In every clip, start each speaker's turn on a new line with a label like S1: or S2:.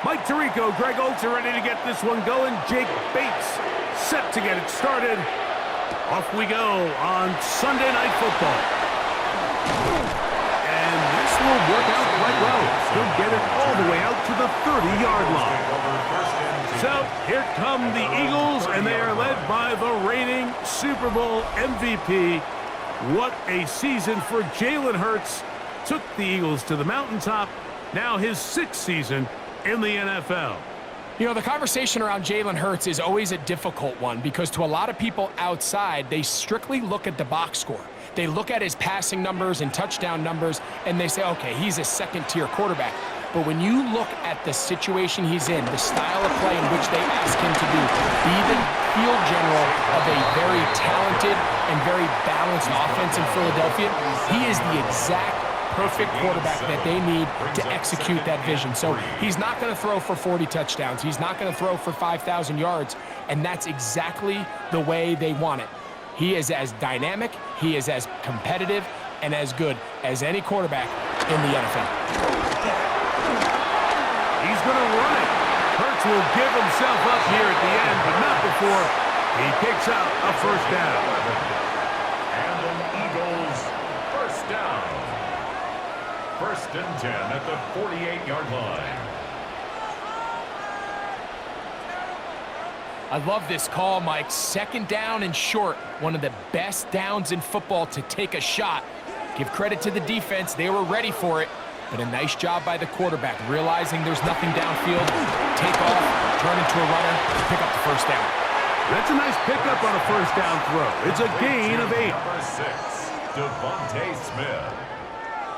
S1: Mike Tirico, Greg Olsen ready to get this one going. Jake Bates set to get it started. Off we go on Sunday Night Football. And this will work out quite well. He'll get it all the way out to the 30-yard line. So here come the Eagles, and they are led by the reigning Super Bowl MVP. What a season for Jalen Hurts. Took the Eagles to the mountaintop. Now his 6th season in the NFL.
S2: You know, the conversation around Jalen Hurts is always a difficult one because to a lot of people outside, they strictly look at the box score. They look at his passing numbers and touchdown numbers, and they say, okay, he's a second-tier quarterback. But when you look at the situation he's in, the style of play in which they ask him to do, be the field general of a very talented and very balanced offense in Philadelphia, he is the exact perfect quarterback that they need to execute that vision. So he's not going to throw for 40 touchdowns. He's not going to throw for 5,000 yards, and that's exactly the way they want it. He is as dynamic, he is as competitive, and as good as any quarterback in the NFL.
S1: He's going to run it. Hurts will give himself up here at the end, but not before he picks out a first down.
S3: And an Eagles first down. 1st and 10 at the 48-yard line.
S2: I love this call, Mike. 2nd down and short. One of the best downs in football to take a shot. Give credit to the defense. They were ready for it. But a nice job by the quarterback, realizing there's nothing downfield. Take off, turn into a runner, pick up the first down.
S1: That's a nice pickup on a first down throw. It's a gain of 8.
S3: Number 6, Devontae Smith.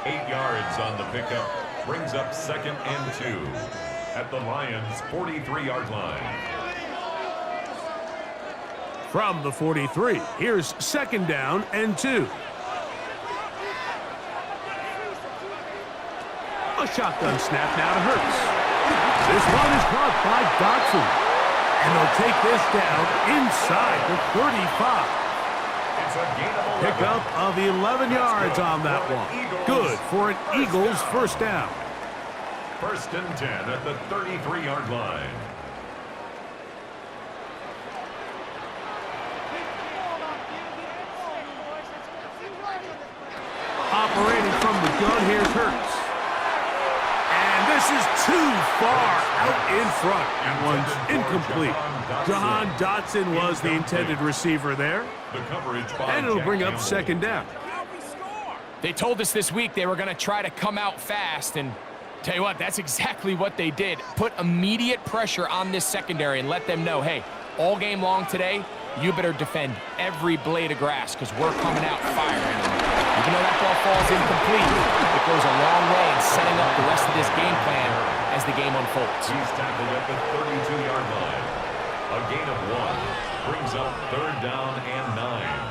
S3: 8 yards on the pickup. Brings up 2nd and 2 at the Lions' 43-yard line.
S1: From the 43, here's 2nd down and 2. A shotgun snap now to Hurts. This one is caught by Dotson. And they'll take this down inside the 35.
S3: It's a gain of 11.
S1: Pickup of 11 yards on that one. Good for an Eagles first down.
S3: 1st and 10 at the 33-yard line.
S1: Operating from the gun, here's Hurts. And this is too far out in front. That one's incomplete. Jahan Dotson was the intended receiver there. And it'll bring up 2nd down.
S2: They told us this week they were going to try to come out fast, and tell you what, that's exactly what they did. Put immediate pressure on this secondary and let them know, hey, all game long today, you better defend every blade of grass because we're coming out firing. Even though that ball falls incomplete, it goes a long way in setting up the rest of this game plan as the game unfolds.
S3: He's tackled at the 32-yard line. A gain of 1 brings up 3rd down and 9.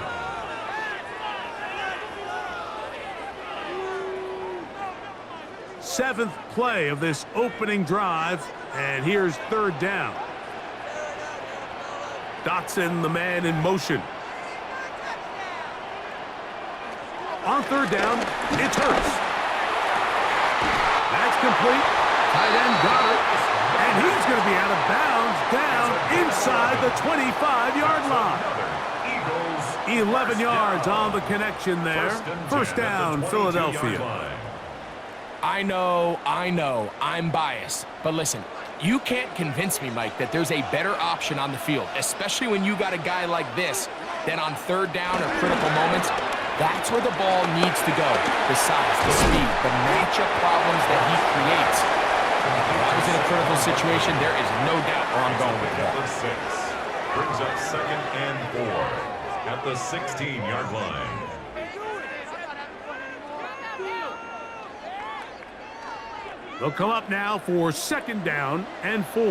S1: Seventh play of this opening drive, and here's 3rd down. Dotson, the man in motion. On 3rd down, it's Hurts. That's complete. Tight end got it. And he's going to be out of bounds down inside the 25-yard line. 11 yards on the connection there. First down, Philadelphia.
S2: I know, I'm biased. But listen, you can't convince me, Mike, that there's a better option on the field, especially when you got a guy like this, that on 3rd down or critical moments, that's where the ball needs to go. The size, the speed, the matchup problems that he creates. If I was in a critical situation, there is no doubt where I'm going with that.
S3: 6 brings up 2nd and 4 at the 16-yard line.
S1: They'll come up now for 2nd down and 4.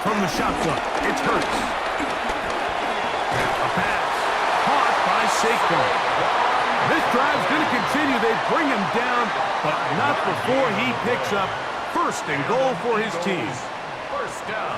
S1: From the shotgun, it's Hurts. A pass caught by Saquon. This drive's going to continue. They bring him down, but not before he picks up 1st and goal for his team.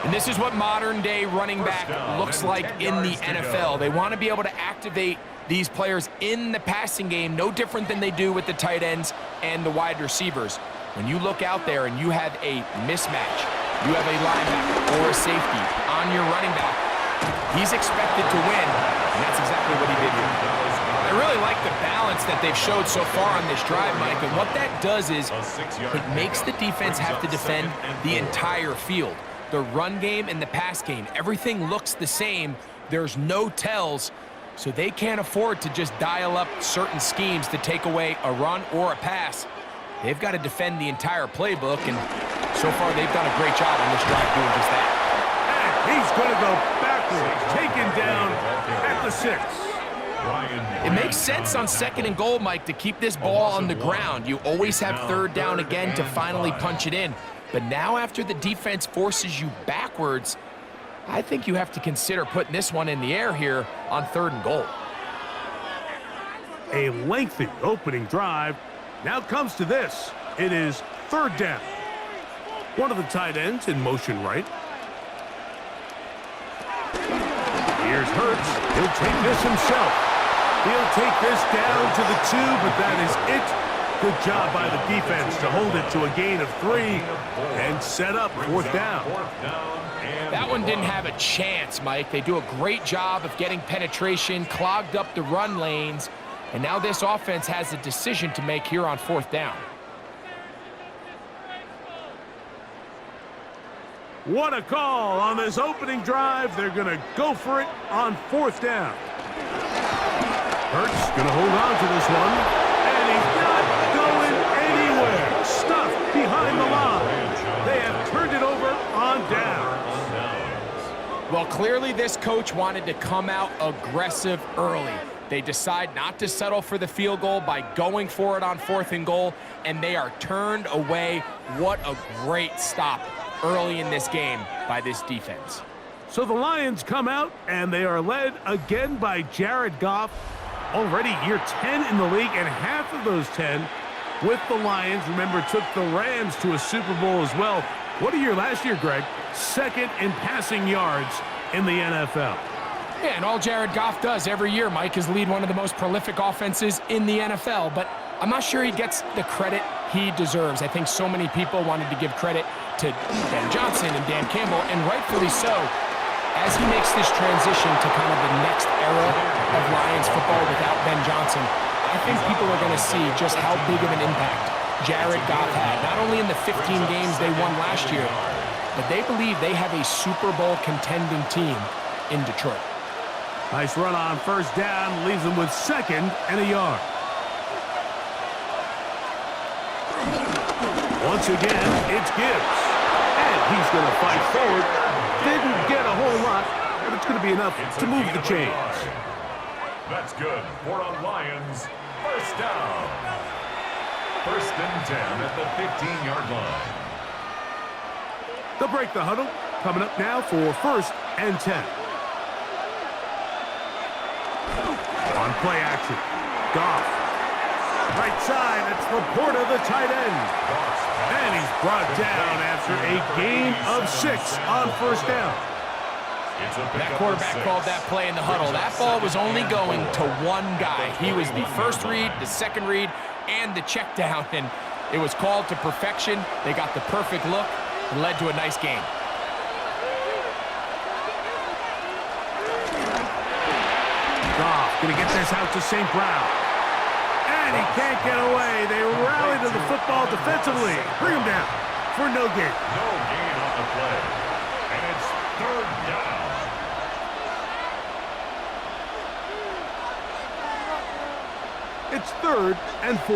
S2: And this is what modern-day running back looks like in the NFL. They want to be able to activate these players in the passing game, no different than they do with the tight ends. and the wide receivers. When you look out there and you have a mismatch, you have a linebacker or a safety on your running back, he's expected to win, and that's exactly what he did here. I really like the balance that they've showed so far on this drive, Mike, and what that does is it makes the defense have to defend the entire field. The run game and the pass game, everything looks the same. There's no tells, so they can't afford to just dial up certain schemes to take away a run or a pass. They've got to defend the entire playbook, and so far they've done a great job on this drive doing just that.
S1: And he's going to go backwards, taken down at the 6.
S2: It makes sense on 2nd and goal, Mike, to keep this ball on the ground. You always have 3rd down again to finally punch it in. But now after the defense forces you backwards, I think you have to consider putting this one in the air here on 3rd and goal.
S1: A lengthy opening drive. Now comes to this. It is 3rd down. One of the tight ends in motion right. Here's Hurts. He'll take this himself. He'll take this down to the 2, but that is it. Good job by the defense to hold it to a gain of 3 and set up 4th down.
S2: That one didn't have a chance, Mike. They do a great job of getting penetration, clogged up the run lanes, and now this offense has a decision to make here on 4th down.
S1: What a call on this opening drive. They're going to go for it on 4th down. Hurts going to hold on to this one, and he's not going anywhere. Stuffed behind the line. They have turned it over on downs.
S2: Well, clearly this coach wanted to come out aggressive early. They decide not to settle for the field goal by going for it on 4th and goal, and they are turned away. What a great stop early in this game by this defense.
S1: So the Lions come out, and they are led again by Jared Goff. Already year 10 in the league, and half of those 10 with the Lions. Remember, took the Rams to a Super Bowl as well. What a year last year, Greg. 2nd in passing yards in the NFL.
S2: Yeah, and all Jared Goff does every year, Mike, is lead one of the most prolific offenses in the NFL. But I'm not sure he gets the credit he deserves. I think so many people wanted to give credit to Ben Johnson and Dan Campbell, and rightfully so, as he makes this transition to kind of the next era of Lions football without Ben Johnson. I think people are going to see just how big of an impact Jared Goff had, not only in the 15 games they won last year, but they believe they have a Super Bowl contending team in Detroit.
S1: Nice run on 1st down, leaves them with 2nd and a yard. Once again, it's Gibbs. And he's going to fight forward. Didn't get a whole lot, but it's going to be enough to move the chains.
S3: That's good for a Lions 1st down. 1st and 10 at the 15-yard line.
S1: They'll break the huddle. Coming up now for 1st and 10. On play action. Goff. Right side, it's Laporta, the tight end. And he's brought down after a gain of 6 on 1st down.
S2: That quarterback called that play in the huddle. That ball was only going to one guy. He was the first read, the second read, and the check down. And it was called to perfection. They got the perfect look and led to a nice game.
S1: Goff going to get this out to St. Brown. And he can't get away. They rally to the football defensively. Bring him down for no gain.
S3: No gain on the play. And it's 3rd down.
S1: It's 3rd and 4.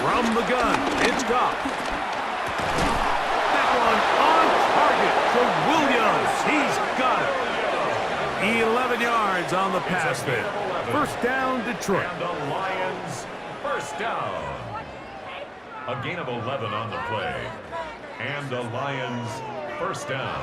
S1: From the gun, it's Goff. That one on target to Williams. He's got it. 11 yards on the pass there. 1st down, Detroit.
S3: And the Lions 1st down. A gain of 11 on the play. And the Lions 1st down.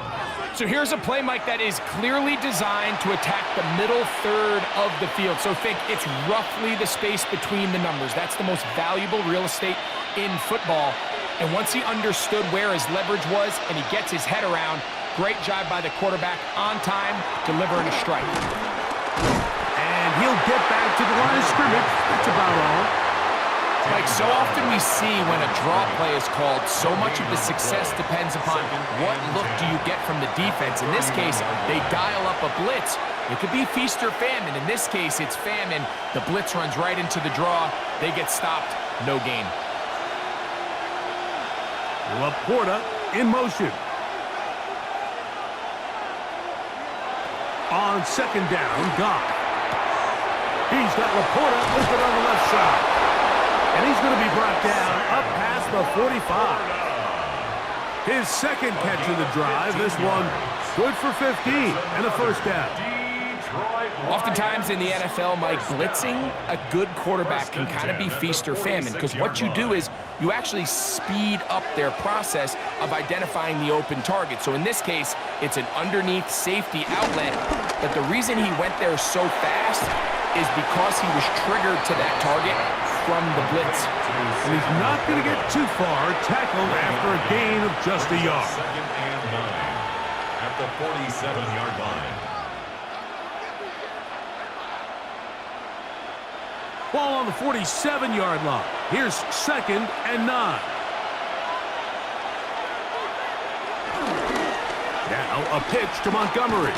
S2: So here's a play, Mike, that is clearly designed to attack the middle third of the field. So think it's roughly the space between the numbers. That's the most valuable real estate in football. And once he understood where his leverage was and he gets his head around, Great job by the quarterback on time, delivering a strike.
S1: And he'll get back to the line of scrimmage. That's about all.
S2: Like so often we see when a draw play is called, so much of the success depends upon what look do you get from the defense. In this case, they dial up a blitz. It could be feast or famine. In this case, it's famine. The blitz runs right into the draw. They get stopped. No gain.
S1: Laporta in motion. On second down, Goff. He's got Laporta open on the left side. And he's going to be brought down up past the 45. His second catch of the drive. This one good for 15 and a first down.
S2: Oftentimes in the NFL, Mike, blitzing a good quarterback can kind of be feast or famine, because what you do is you actually speed up their process of identifying the open target. So in this case, it's an underneath safety outlet, but the reason he went there so fast is because he was triggered to that target from the blitz.
S1: And he's not going to get too far, tackled after a gain of just a yard.
S3: Second and 9 at the 47-yard line.
S1: Ball on the 47-yard line. Here's second and 9. Now a pitch to Montgomery.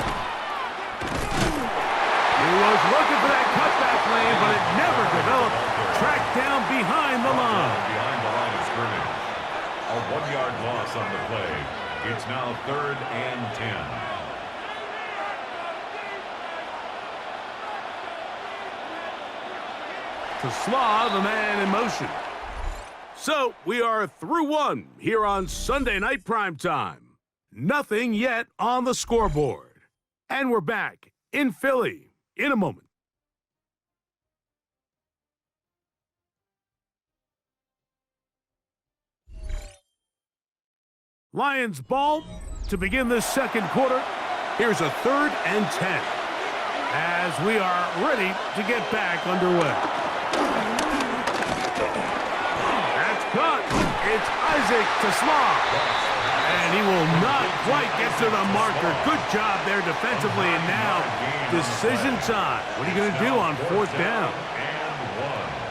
S1: He was looking for that cutback lane, but it never developed. Tracked down behind the line.
S3: Behind the line of scrimmage. A 1-yard loss on the play. It's now third and 10.
S1: To Slaw, the man in motion. So we are through one here on Sunday Night Primetime. Nothing yet on the scoreboard. And we're back in Philly in a moment. Lions ball to begin this second quarter. Here's a third and 10 as we are ready to get back underway. That's caught. It's Isaac to Slaw. And he will not quite get to the marker. Good job there defensively. And now decision time. What are you going to do on fourth down?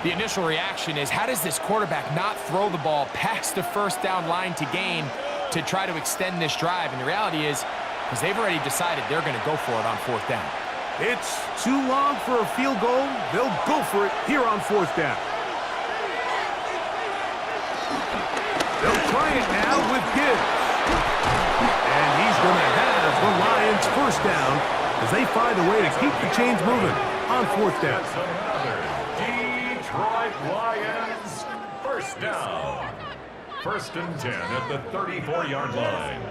S2: The initial reaction is, how does this quarterback not throw the ball past the first down line to gain to try to extend this drive? And the reality is, because they've already decided they're going to go for it on fourth down.
S1: It's too long for a field goal. They'll go for it here on fourth down. They'll try it now with Gibbs. And he's going to have the Lions first down as they find a way to keep the chains moving on fourth down.
S3: Detroit Lions first down. First and 10 at the 34-yard line.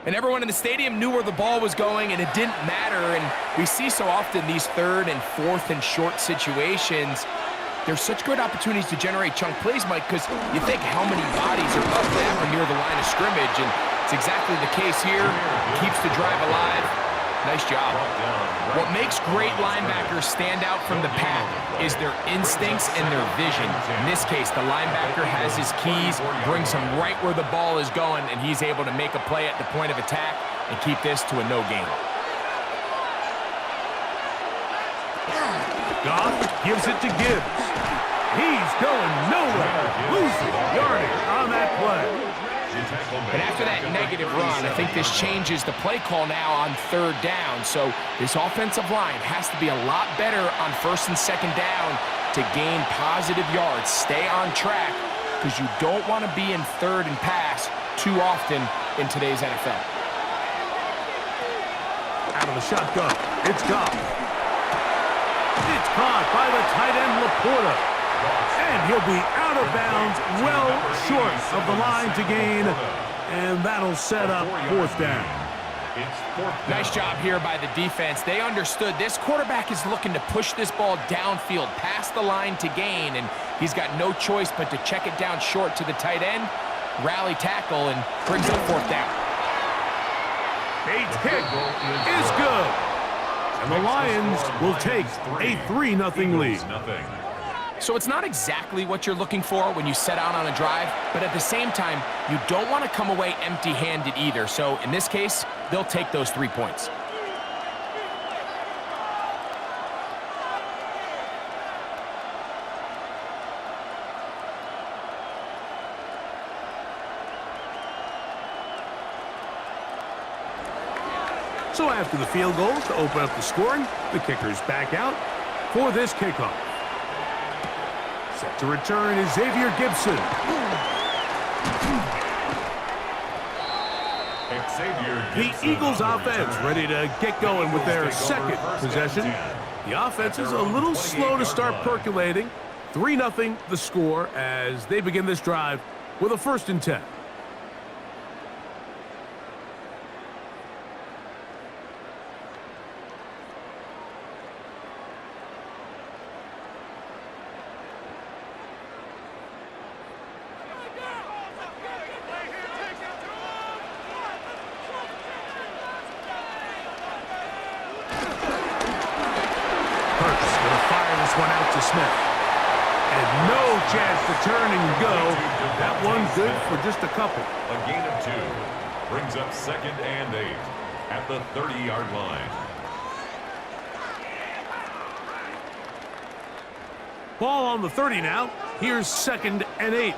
S2: And everyone in the stadium knew where the ball was going, and it didn't matter. And we see so often these third and fourth and short situations, there's such good opportunities to generate chunk plays, Mike, because you think how many bodies are up that or near the line of scrimmage, and it's exactly the case here. Keeps the drive alive. Nice job. What makes great linebackers stand out from the pack is their instincts and their vision. In this case, the linebacker has his keys, brings him right where the ball is going, and he's able to make a play at the point of attack and keep this to a no gain.
S1: Goff gives it to Gibbs. He's going nowhere. Losing yardage on that play.
S2: And after that negative run, I think this changes the play call now on third down. So this offensive line has to be a lot better on first and second down to gain positive yards. Stay on track, because you don't want to be in third and pass too often in today's NFL.
S1: Out of the shotgun, it's Goff. It's caught by the tight end Laporta. And he'll be out of bounds, well short of the line to gain. And that'll set up fourth down.
S2: Nice job here by the defense. They understood this quarterback is looking to push this ball downfield past the line to gain, and he's got no choice but to check it down short to the tight end, rally tackle, and brings up fourth down.
S1: Bates' kick is good. And the Lions will take a 3-0 lead.
S2: So it's not exactly what you're looking for when you set out on a drive, but at the same time, you don't want to come away empty-handed either. So in this case, they'll take those 3 points.
S1: So after the field goal to open up the scoring, the kicker's back out for this kickoff. Set to return is Xavier Gibson. The Eagles offense ready to get going with their second possession. The offense is a little slow to start percolating. 3-0 the score as they begin this drive with a 1st and 10. One out to Smith. And no chance to turn and go. That one good for just a couple.
S3: A gain of 2 brings up 2nd and 8 at the 30-yard line.
S1: Ball on the 30 now. Here's 2nd and 8.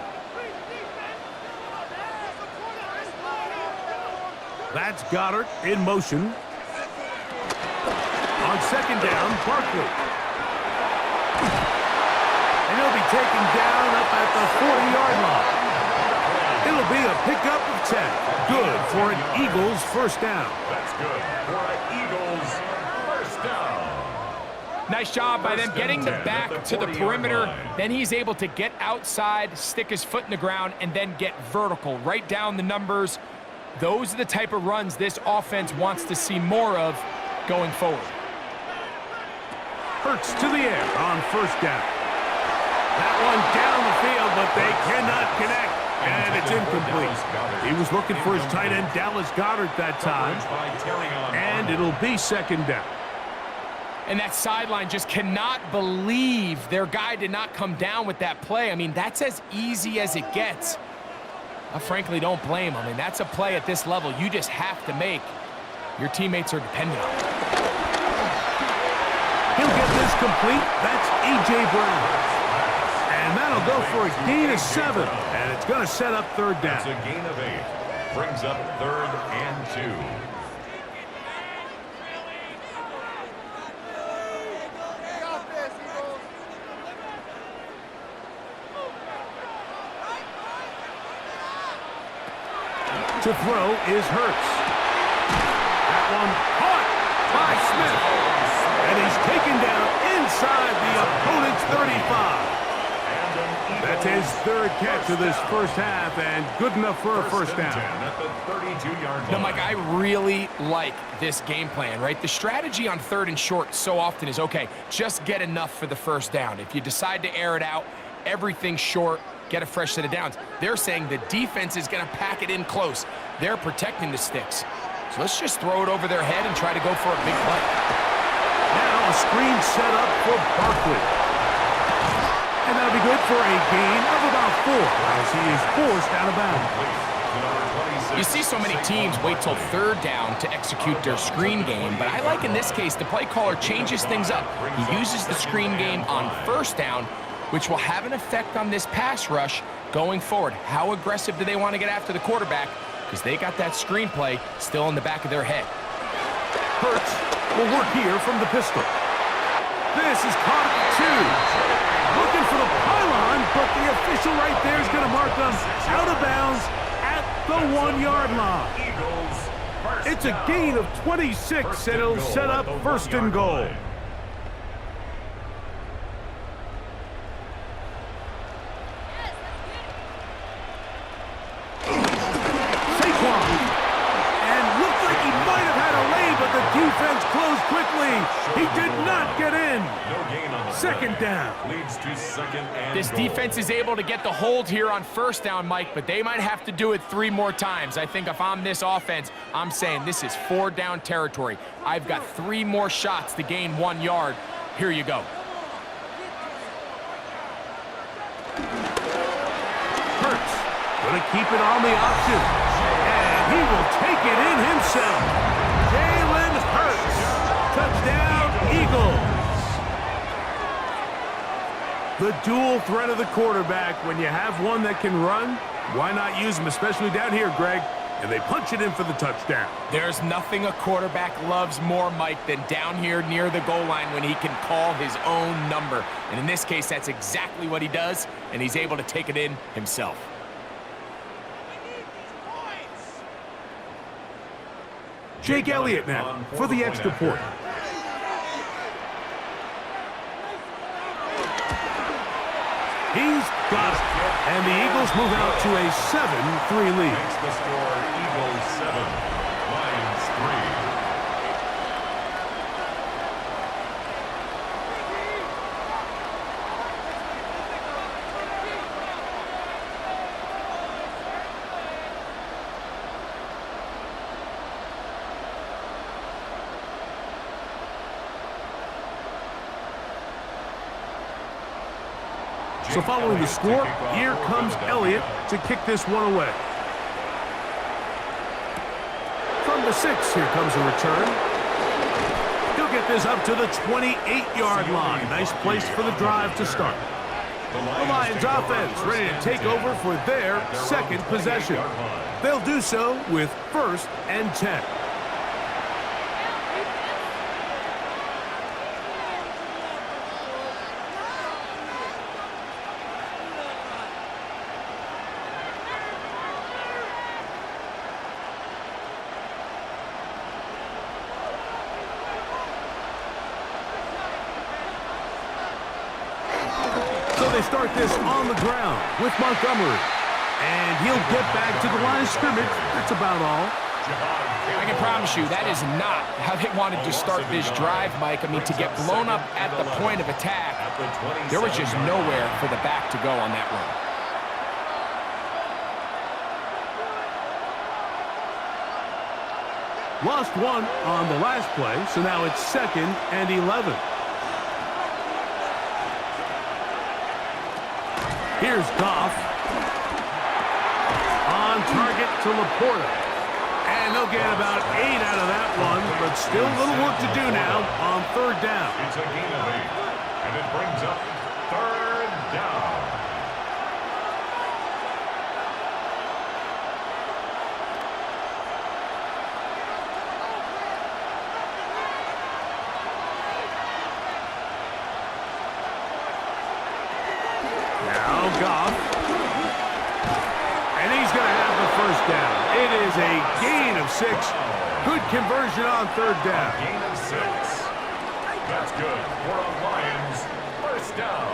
S1: That's Goddard in motion. On 2nd down, Barkley. And he'll be taken down up at the 40-yard line. It'll be a pickup of 10. Good for an Eagles 1st down.
S3: That's good for an Eagles 1st down.
S2: Nice job by them getting the back to the perimeter.
S3: Line.
S2: Then he's able to get outside, stick his foot in the ground, and then get vertical, right down the numbers. Those are the type of runs this offense wants to see more of going forward.
S1: Hurts to the air on 1st down. That one down the field, but they cannot connect, and it's incomplete. He was looking for his tight end, Dallas Goedert, that time, and it'll be 2nd down.
S2: And that sideline just cannot believe their guy did not come down with that play. I mean, that's as easy as it gets. I frankly don't blame him. I mean, that's a play at this level you just have to make. Your teammates are dependent on it.
S1: He'll get this complete. That's A.J. Brown. And that'll go for a gain of 7. And it's going to set up 3rd down.
S3: It's a gain of 8. Brings up 3rd and 2.
S1: To throw is Hurts. That one caught by Smith. And he's taken down inside the opponent's 35. That's his 3rd catch of this 1st half, and good enough for a 1st down.
S3: At the 32-yard line.
S2: Now, Mike, I really like this game plan, right? The strategy on 3rd and short so often is, okay, just get enough for the 1st down. If you decide to air it out, everything short, get a fresh set of downs. They're saying the defense is going to pack it in close. They're protecting the sticks. So let's just throw it over their head and try to go for a big play.
S1: Now a screen set up for Barkley. And that'll be good for a gain of about 4 as he is forced out of bounds.
S2: You see so many teams wait till 3rd down to execute their screen game, but I like in this case the play caller changes things up. He uses the screen game on 1st down, which will have an effect on this pass rush going forward. How aggressive do they want to get after the quarterback? Because they got that screen play still in the back of their head.
S1: Hurts will work here from the pistol. This is caught at 2. Looking for the pylon, but the official right there is going to mark them out of bounds at the 1-yard line. It's a gain of 26, and it'll set up 1st and goal. Saquon. And looked like he might have had a lead, but the defense closed quickly. He did not get in.
S3: No gain on the
S1: Second
S3: play.
S1: down.
S3: Leads to second and
S2: This
S3: goal.
S2: defense is able to get the hold here on first down, Mike, but they might have to do it 3 more times. I think if I'm this offense, I'm saying this is 4 down territory. I've got 3 more shots to gain 1 yard. Here you go.
S1: Hurts gonna keep it on the option. And he will take it in himself. Jalen Hurts. Touchdown, Eagles. The dual threat of the quarterback. When you have one that can run, why not use him, especially down here, Greg? And they punch it in for the touchdown.
S2: There's nothing a quarterback loves more, Mike, than down here near the goal line when he can call his own number. And in this case, that's exactly what he does, and he's able to take it in himself.
S1: Jake Elliott now for the extra point. He's got it. And the Eagles move out to a 7-3 lead.
S3: Makes the score Eagles 7, Lions 3.
S1: So following the score, here comes Elliott to kick this one away. From the 6, here comes a return. He'll get this up to the 28-yard line. Nice place for the drive to start. The Lions offense ready to take over for their second possession. They'll do so with 1st and 10. They start this on the ground with Montgomery. And he'll get back to the line of scrimmage. That's about all.
S2: I can promise you that is not how they wanted to start this drive, Mike. I mean, to get blown up at the point of attack, there was just nowhere for the back to go on that run.
S1: Lost one on the last play, so now it's 2nd and 11. Here's Goff. On target to Laporta. And they'll get about 8 out of that one, but still a little work to do now on 3rd down.
S3: It's a gain of 8, and it brings up 3rd down.
S1: Goff. And he's going to have the 1st down. It is a gain of 6. Good conversion on 3rd down.
S3: Gain of 6. That's good for a Lions 1st down.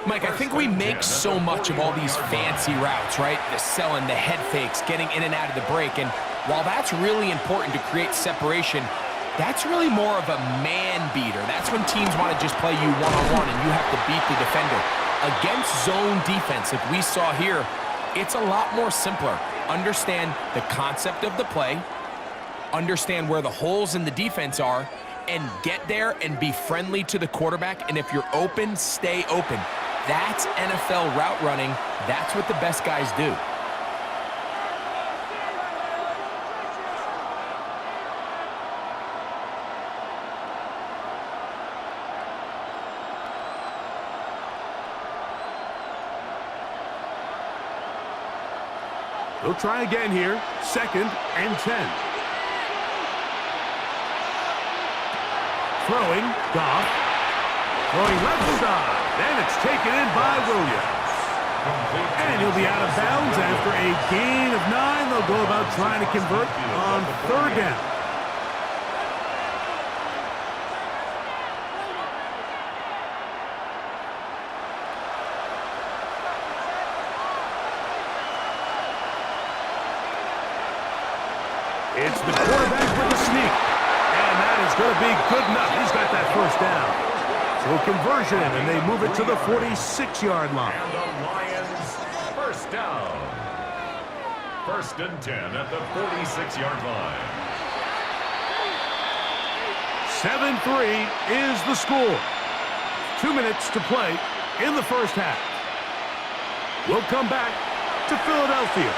S2: Mike, I think we make so much of all these fancy routes, right? The selling, the head fakes, getting in and out of the break. And while that's really important to create separation, that's really more of a man beater. That's when teams want to just play you one-on-one and you have to beat the defender. Against zone defense, like we saw here, it's a lot more simpler. Understand the concept of the play, understand where the holes in the defense are, and get there and be friendly to the quarterback. And if you're open, stay open. That's NFL route running. That's what the best guys do.
S1: They'll try again here. 2nd and 10. Throwing. Goff. Throwing left side. And it's taken in by Williams. And he'll be out of bounds after a gain of 9. They'll go about trying to convert on 3rd down. It's the quarterback with a sneak. And that is is going to be good enough. He's got that first down. So a conversion, and they move it to the 46-yard line.
S3: And the Lions first down. First and 10 at the 46-yard line.
S1: 7-3 is the score. 2 minutes to play in the first half. We'll come back to Philadelphia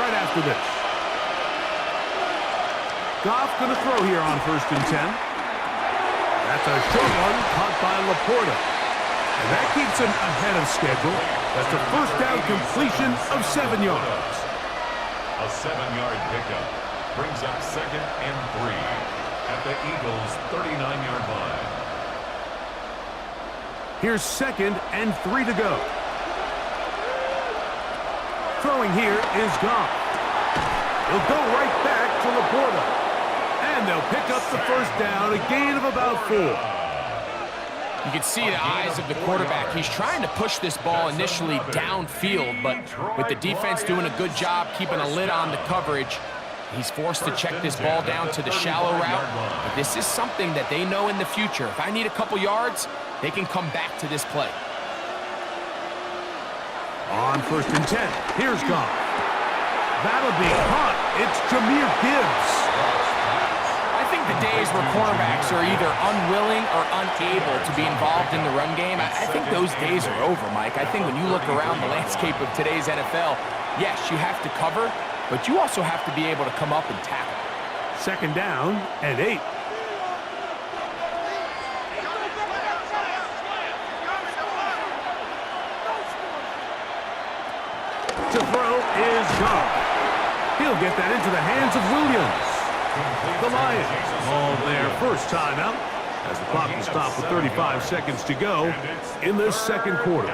S1: right after this. Goff going to throw here on first and 10. That's a short one caught by Laporta. And that keeps him ahead of schedule. That's a first down completion of 7 yards.
S3: A 7-yard pickup brings up second and 3 at the Eagles' 39-yard line.
S1: Here's second and 3 to go. Throwing here is Goff. He'll go right back to Laporta. And they'll pick up the first down, a gain of about 4.
S2: You can see the eyes of the quarterback. He's trying to push this ball initially downfield, but with the defense doing a good job keeping a lid on the coverage, he's forced to check this ball down to the shallow route. But this is something that they know in the future. If I need a couple yards, they can come back to this play.
S1: On first and 10, here's Goff. That'll be caught. It's Jahmyr Gibbs.
S2: I think the days where cornerbacks are either unwilling or unable to be involved in the run game, I think those days are over, Mike. I think when you look around the landscape of today's NFL, yes, you have to cover, but you also have to be able to come up and tackle.
S1: Second down and 8. To throw is Goff. He'll get that into the hands of Williams. The Lions all their first timeout as the clock will stop with 35 seconds to go in this second quarter.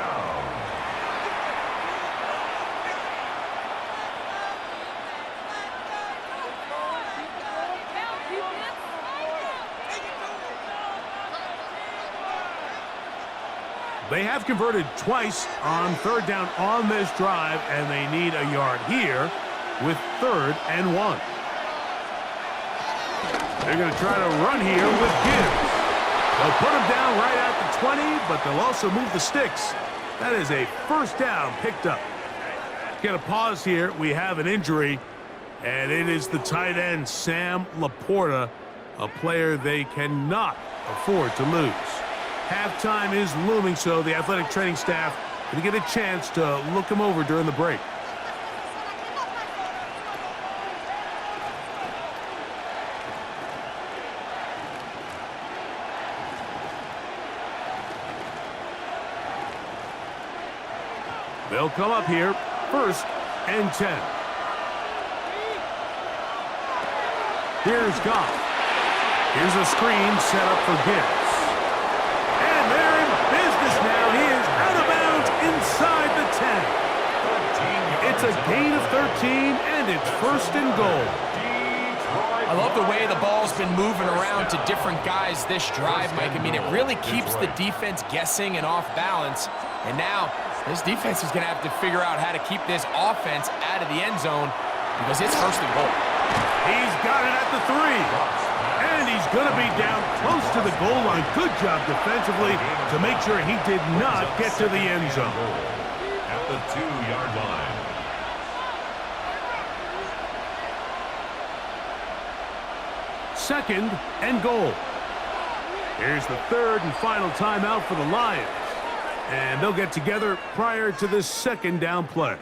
S1: They have converted twice on third down on this drive, and they need a yard here with 3rd and 1. They're going to try to run here with Gibbs. They'll put him down right at the 20, but they'll also move the sticks. That is a first down picked up. Get a pause here. We have an injury, and it is the tight end, Sam Laporta, a player they cannot afford to lose. Halftime is looming, so the athletic training staff going to get a chance to look him over during the break. They'll come up here, first and 10. Here's Goff. Here's a screen set up for Gibbs. And they're in business now. He is out of bounds inside the 10. It's a gain of 13, and it's first and goal.
S2: I love the way the ball's been moving around to different guys this drive, Mike. I mean, it really keeps the defense guessing and off balance. And now this defense is going to have to figure out how to keep this offense out of the end zone because it's first and goal.
S1: He's got it at the 3. And he's going to be down close to the goal line. Good job defensively to make sure he did not get to the end zone.
S3: At the 2-yard line.
S1: Second and goal. Here's the 3rd and final timeout for the Lions. And they'll get together prior to this second down play.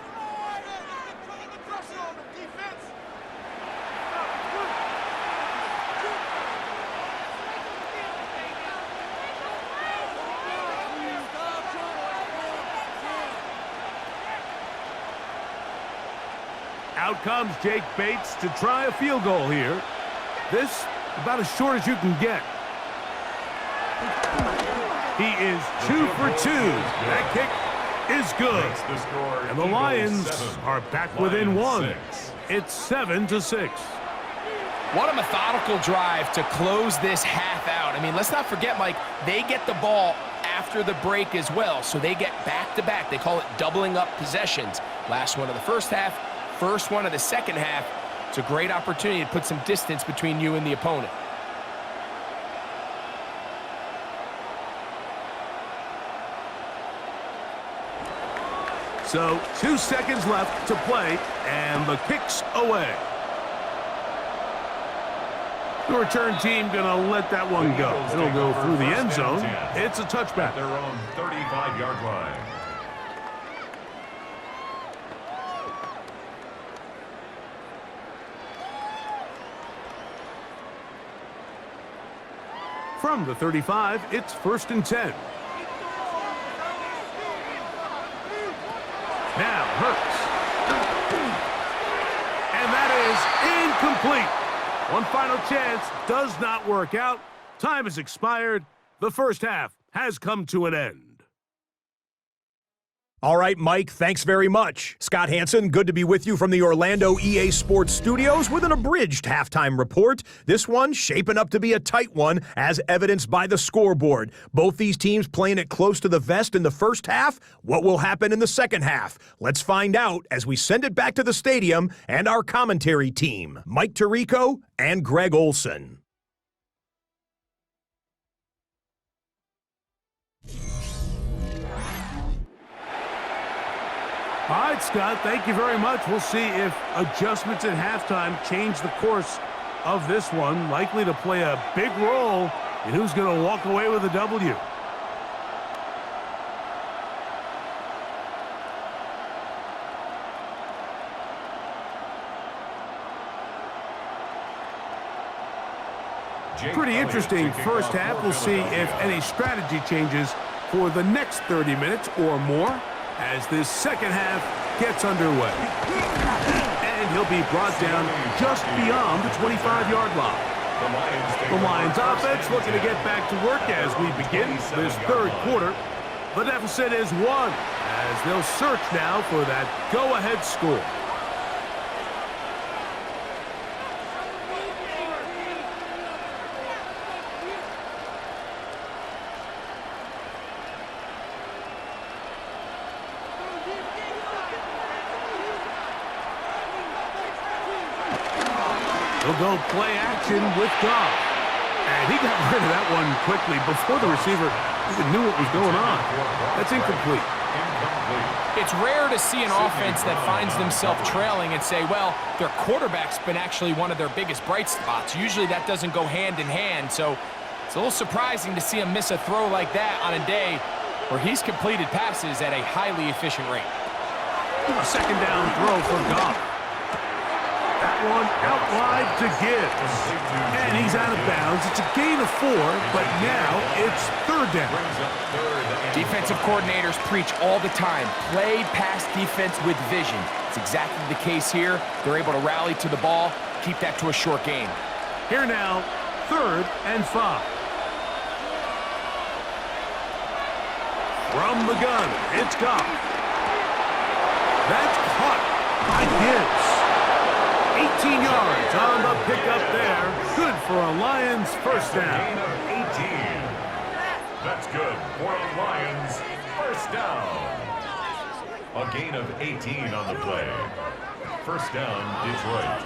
S1: Out comes Jake Bates to try a field goal here. This about as short as you can get. He is 2 for 2. That kick is good. And the Lions are back within 1. It's 7-6.
S2: What a methodical drive to close this half out. I mean, let's not forget, Mike, they get the ball after the break as well, so they get back-to-back. They call it doubling up possessions. Last one of the first half, first one of the second half. It's a great opportunity to put some distance between you and the opponent.
S1: So 2 seconds left to play, and the kick's away. The return team going to let that one go. It'll go through the end zone. It's a touchback.
S3: Their own 35-yard line.
S1: From the 35, it's 1st and 10. Now Hurts. And that is incomplete. One final chance does not work out. Time has expired. The first half has come to an end.
S4: All right, Mike, thanks very much. Scott Hansen, good to be with you from the Orlando EA Sports Studios with an abridged halftime report. This one shaping up to be a tight one, as evidenced by the scoreboard. Both these teams playing it close to the vest in the first half. What will happen in the second half? Let's find out as we send it back to the stadium and our commentary team, Mike Tirico and Greg Olson.
S1: All right, Scott, thank you very much. We'll see if adjustments at halftime change the course of this one. Likely to play a big role in who's going to walk away with a W. Pretty interesting first half. We'll see if any strategy changes for the next 30 minutes or more as this second half gets underway. And he'll be brought down just beyond the 25-yard line. The Lions offense looking to get back to work as we begin this third quarter. The deficit is 1 as they'll search now for that go-ahead score. He'll go play action with Goff. And he got rid of that one quickly before the receiver even knew what was going on. That's incomplete.
S2: It's rare to see an offense that finds themselves trailing and say, well, their quarterback's been actually one of their biggest bright spots. Usually that doesn't go hand in hand, so it's a little surprising to see him miss a throw like that on a day where he's completed passes at a highly efficient rate.
S1: A second down throw for Goff. That one out wide to Gibbs. And he's out of bounds. It's a gain of 4, but now it's third down.
S2: Defensive coordinators preach all the time, play pass defense with vision. It's exactly the case here. They're able to rally to the ball, keep that to a short gain.
S1: Here now, 3rd and 5. From the gun, it's Goff. That's caught by Gibbs. 18 yards on the pickup there. Good for a Lions first down.
S3: Gain of 18. That's good for a Lions first down. A gain of 18 on the play. First down, Detroit.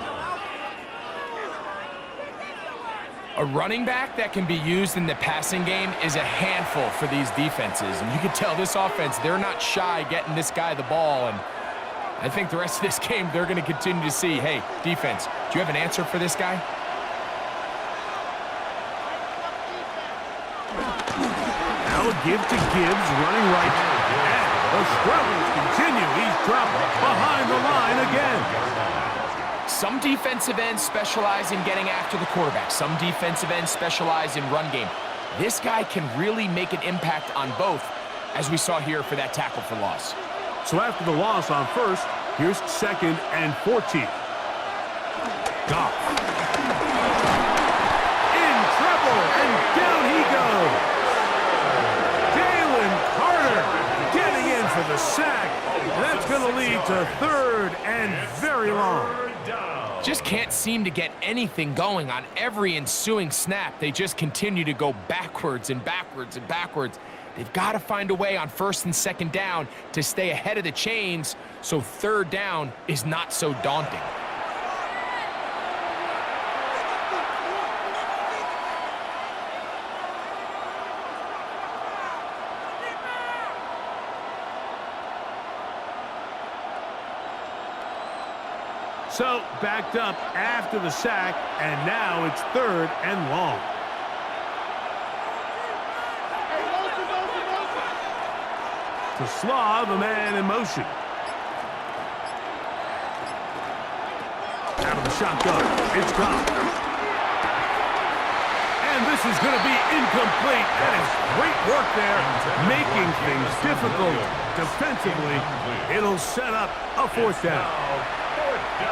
S2: A running back that can be used in the passing game is a handful for these defenses. And you can tell this offense, they're not shy getting this guy the ball. And I think the rest of this game, they're going to continue to see, hey, defense, do you have an answer for this guy?
S1: Now a give to Gibbs, running right. And the struggles continue. He's dropped behind the line again.
S2: Some defensive ends specialize in getting after the quarterback. Some defensive ends specialize in run game. This guy can really make an impact on both, as we saw here for that tackle for loss.
S1: So after the loss on first, here's 2nd and 14. Goff. In trouble, and down he goes. Jalen Carter getting in for the sack. That's going to lead to 3rd and very long.
S2: Just can't seem to get anything going on every ensuing snap. They just continue to go backwards and backwards and backwards. They've got to find a way on 1st and 2nd down to stay ahead of the chains so 3rd down is not so daunting.
S1: So, backed up after the sack, and now it's 3rd and long. To Slav, a man in motion. Out of the shotgun, it's dropped. And this is going to be incomplete. That is great work there, making things difficult defensively. It'll set up a 4th down.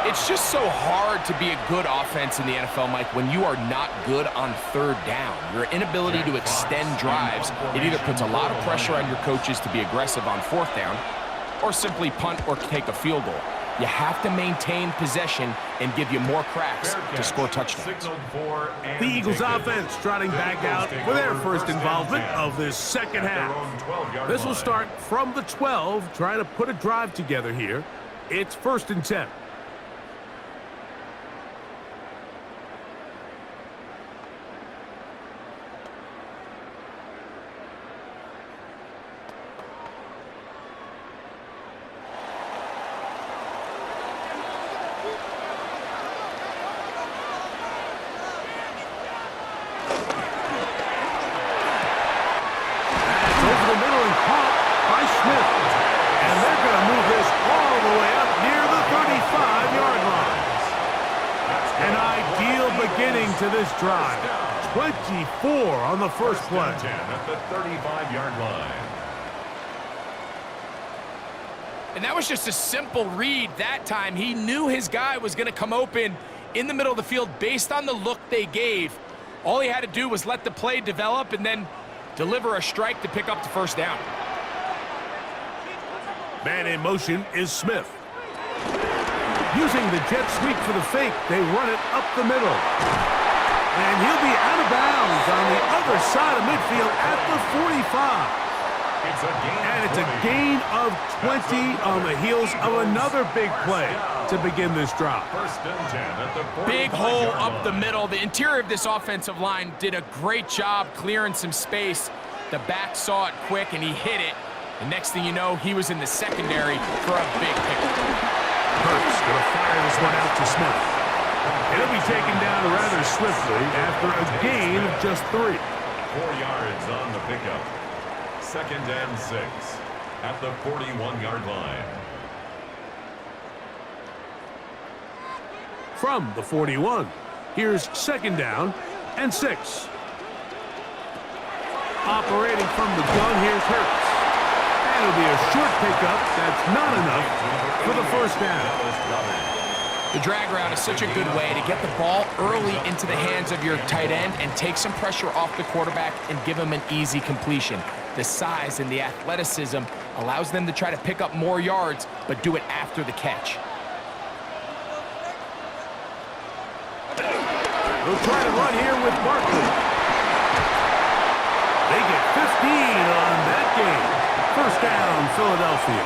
S2: It's just so hard to be a good offense in the NFL, Mike, when you are not good on 3rd down. Your inability to extend drives, it either puts a lot of pressure on your coaches to be aggressive on 4th down or simply punt or take a field goal. You have to maintain possession and give you more cracks to score touchdowns.
S1: The Eagles offense trotting back out for their first involvement of this second half. This will start from the 12, trying to put a drive together here. It's 1st and 10. To this drive, 24 on the first play.
S3: At the 35-yard line.
S2: And that was just a simple read that time. He knew his guy was going to come open in the middle of the field based on the look they gave. All he had to do was let the play develop and then deliver a strike to pick up the 1st down.
S1: Man in motion is Smith. Using the jet sweep for the fake, they run it up the middle. And he'll be out of bounds on the other side of midfield at the 45. And it's a gain of 20 on the heels of another big play to begin this drive.
S2: Big hole up the middle. The interior of this offensive line did a great job clearing some space. The back saw it quick, and he hit it. The next thing you know, he was in the secondary for a big pickup.
S1: Hurts going to fire this one out to Smith. It'll be taken down rather swiftly after a gain of just 3.
S3: 4 yards on the pickup. 2nd and 6 at the 41-yard line.
S1: From the 41, here's 2nd down and 6. Operating from the gun, here's Hurts. And it'll be a short pickup. That's not enough for the 1st down.
S2: The drag route is such a good way to get the ball early into the hands of your tight end and take some pressure off the quarterback and give him an easy completion. The size and the athleticism allows them to try to pick up more yards, but do it after the catch.
S1: They'll try to run here with Barkley. They get 15 on that game. 1st down, Philadelphia.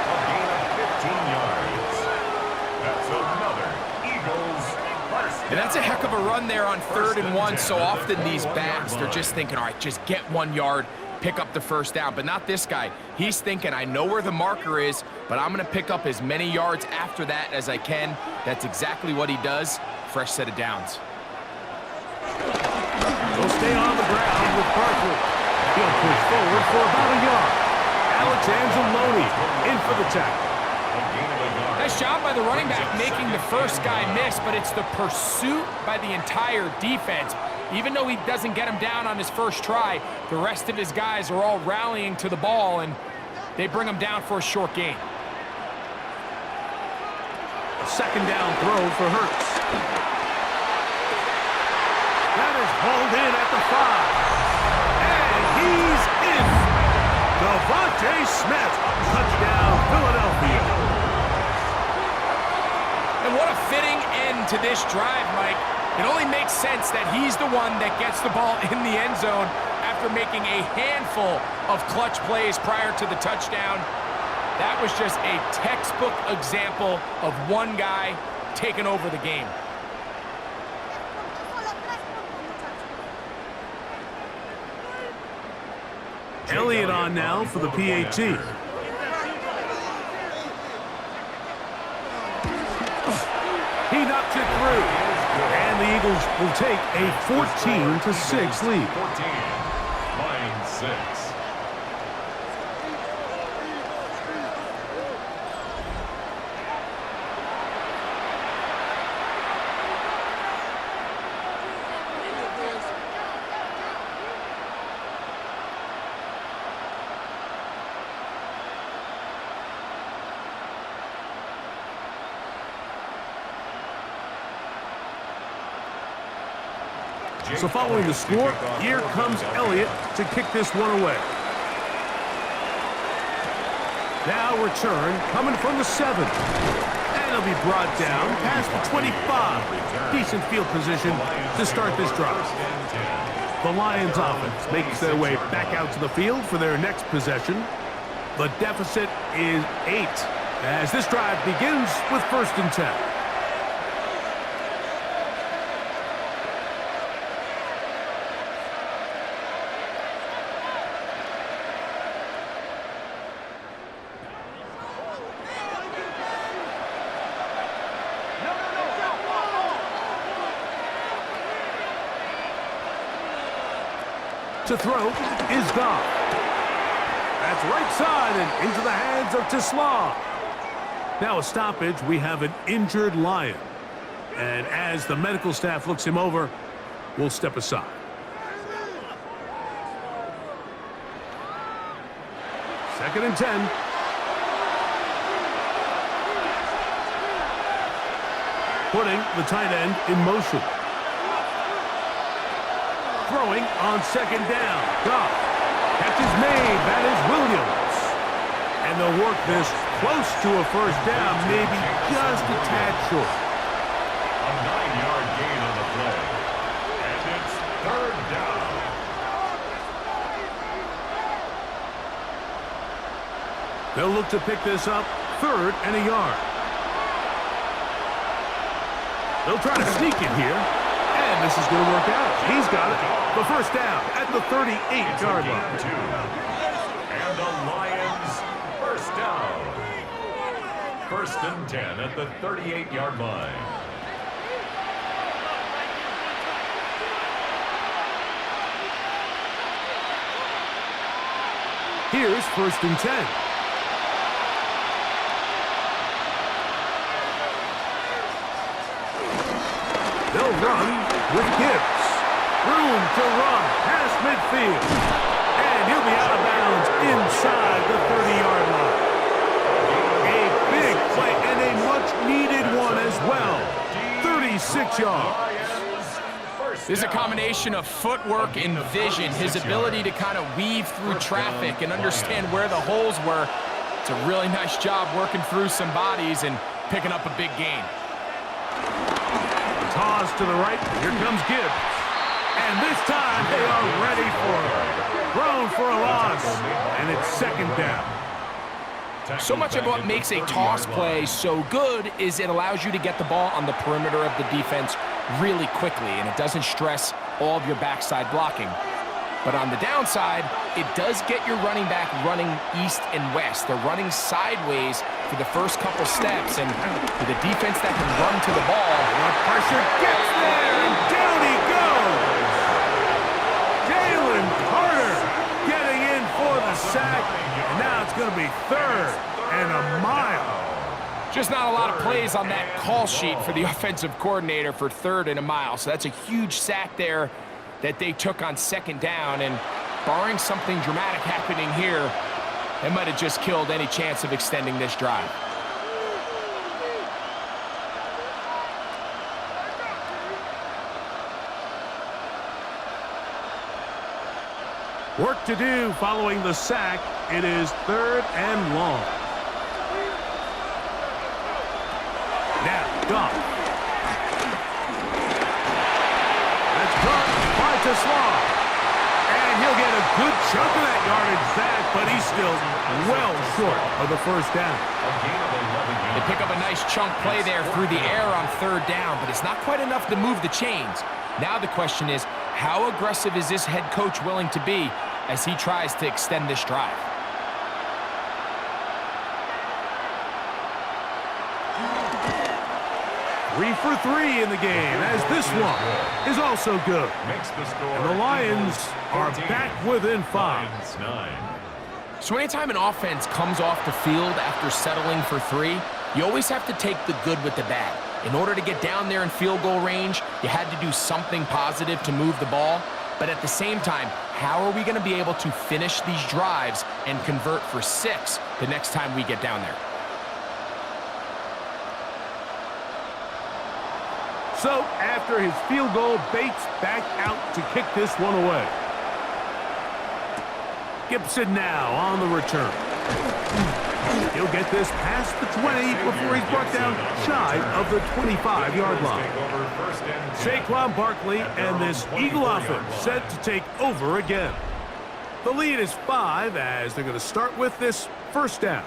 S3: A gain of 15 yards. That's another Eagles first down.
S2: And that's a heck of a run there on 3rd and 1. So often these backs, they're just thinking, all right, just get 1 yard, pick up the 1st down. But not this guy. He's thinking, I know where the marker is, but I'm going to pick up as many yards after that as I can. That's exactly what he does. Fresh set of downs.
S1: They'll stay on the ground with Barkley. He'll push forward for about a yard. Alex Anzalone in for the tackle.
S2: Nice job by the running back making the first guy miss, but it's the pursuit by the entire defense. Even though he doesn't get him down on his first try, the rest of his guys are all rallying to the ball, and they bring him down for a short gain.
S1: A 2nd down throw for Hurts. That is hauled in at the 5. And he's in. Devontae Smith, touchdown, Philadelphia.
S2: And what a fitting end to this drive, Mike. It only makes sense that he's the one that gets the ball in the end zone after making a handful of clutch plays prior to the touchdown. That was just a textbook example of one guy taking over the game.
S1: Elliott on now for the PAT. gets it through. And the Eagles will take a 14-6 lead.
S3: 14, line 6.
S1: So following the score, here comes Elliott to kick this one away. Now return coming from the 7. And it'll be brought down past the 25. Decent field position to start this drive. The Lions offense makes their way back out to the field for their next possession. The deficit is 8 as this drive begins with 1st and 10. To throw is Goff. That's right side and into the hands of Tisla. Now a stoppage, we have an injured Lion. And as the medical staff looks him over, we'll step aside. Second and 10. Putting the tight end in motion. Throwing on 2nd down. Goff. Catch is made. That is Williams. And they'll work this close to a 1st down, maybe just a tad short.
S3: A 9-yard gain on the play. And it's 3rd down.
S1: They'll look to pick this up 3rd and a yard. They'll try to sneak it here. And this is going to work out. He's got it. The 1st down at the 38-yard line.
S3: 2. And the Lions 1st down. 1st and 10 at the 38-yard line.
S1: Here's 1st and 10. They'll run with Gibbs. Room to run past midfield. And he'll be out of bounds inside the 30-yard line. A big play and a much-needed one as well. 36 yards.
S2: There's a combination of footwork and vision, his ability to kind of weave through traffic and understand where the holes were. It's a really nice job working through some bodies and picking up a big gain.
S1: Toss to the right. Here comes Gibbs. And this time they are ready for it. Thrown for a loss. And it's 2nd down.
S2: So much of what makes a toss play so good is it allows you to get the ball on the perimeter of the defense really quickly, and it doesn't stress all of your backside blocking. But on the downside, it does get your running back running east and west. They're running sideways for the first couple steps, and with a defense that can run to the ball,
S1: Pressure gets there, and down he goes. Jalen Carter getting in for the sack, and now it's going to be 3rd and a mile.
S2: just not a lot of plays on that call sheet for the offensive coordinator for 3rd and a mile. So that's a huge sack there that they took on 2nd down, and barring something dramatic happening here, it might have just killed any chance of extending this drive.
S1: Work to do following the sack. It is 3rd and long. Now, Goff. That's caught by Tisla. And he'll get a good chunk of that yardage back, but he's still well short of the 1st down.
S2: They pick up a nice chunk play there through the air on 3rd down, but it's not quite enough to move the chains. Now the question is, how aggressive is this head coach willing to be as he tries to extend this drive?
S1: 3 for 3 in the game, as this one is also good. And the Lions are back within 5.
S2: So anytime an offense comes off the field after settling for 3, you always have to take the good with the bad. In order to get down there in field goal range, you had to do something positive to move the ball. But at the same time, how are we going to be able to finish these drives and convert for 6 the next time we get down there?
S1: So, after his field goal, Bates back out to kick this one away. Gibson now on the return. He'll get this past the 20 before he's brought down shy of the 25-yard line. Saquon Barkley and this Eagle offense set to take over again. The lead is 5 as they're going to start with this first down.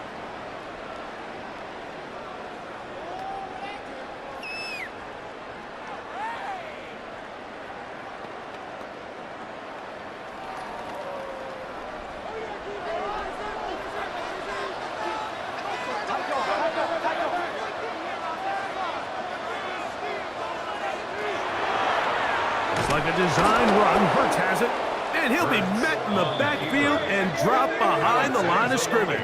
S1: Like a design run, Hurts has it, and he'll be met in the backfield and dropped behind the line of scrimmage.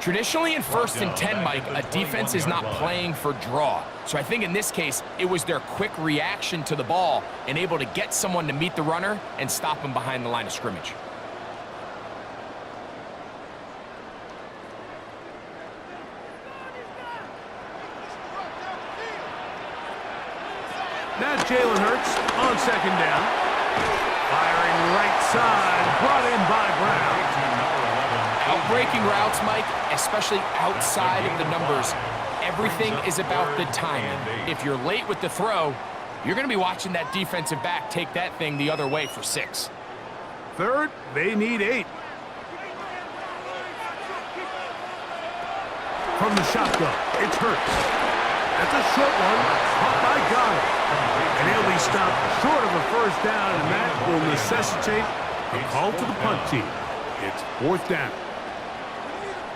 S2: Traditionally in 1st and 10, Mike, a defense is not playing for draw. So I think in this case, it was their quick reaction to the ball and able to get someone to meet the runner and stop him behind the line of scrimmage.
S1: Now Jalen Hurts on 2nd down. Firing right side, brought in by Brown.
S2: Outbreaking routes, Mike, especially outside of the numbers, everything is about the timing. If you're late with the throw, you're going to be watching that defensive back take that thing the other way for 6.
S1: 3rd, they need 8. From the shotgun, it's Hurts. That's a short one, caught by Goddard. And he'll be stopped short of a first down, and that will necessitate a call to the punt team. It's 4th down.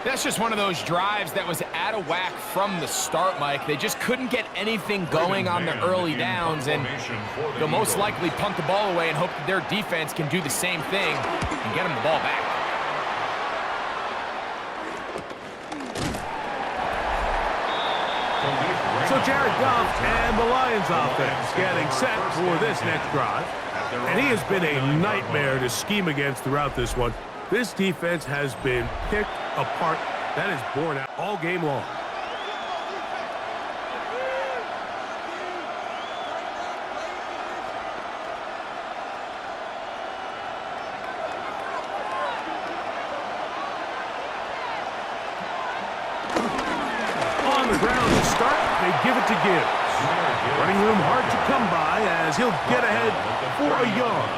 S2: That's just one of those drives that was out of whack from the start, Mike. They just couldn't get anything going on the early downs, and they'll most likely punt the ball away and hope that their defense can do the same thing and get them the ball back.
S1: So Jared Goff and the Lions offense getting set for this next drive. And he has been a nightmare to scheme against throughout this one. This defense has been picked apart. That is borne out all game long. On the ground to start, they give it to Gibbs. Running room hard to come by as he'll get ahead for a yard.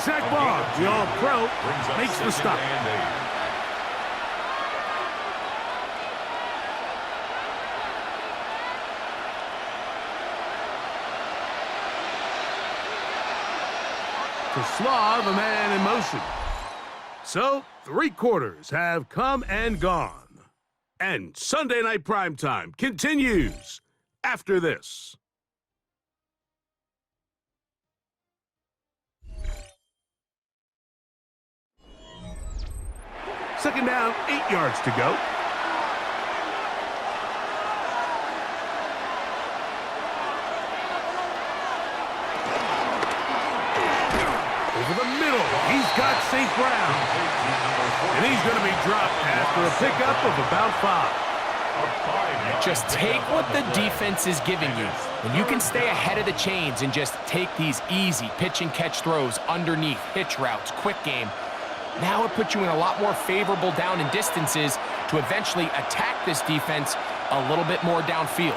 S1: Zach Boggs, the All-Pro, makes the stop. To Slaw, the man in motion. So, 3 quarters have come and gone. And Sunday Night Primetime continues after this. Second down, 8 yards to go. Over the middle, he's got St. Brown. And he's going to be dropped after a pickup of about 5.
S2: Just take what the defense is giving you. When you can stay ahead of the chains and just take these easy pitch and catch throws underneath, hitch routes, quick game, now it puts you in a lot more favorable down and distances to eventually attack this defense a little bit more downfield.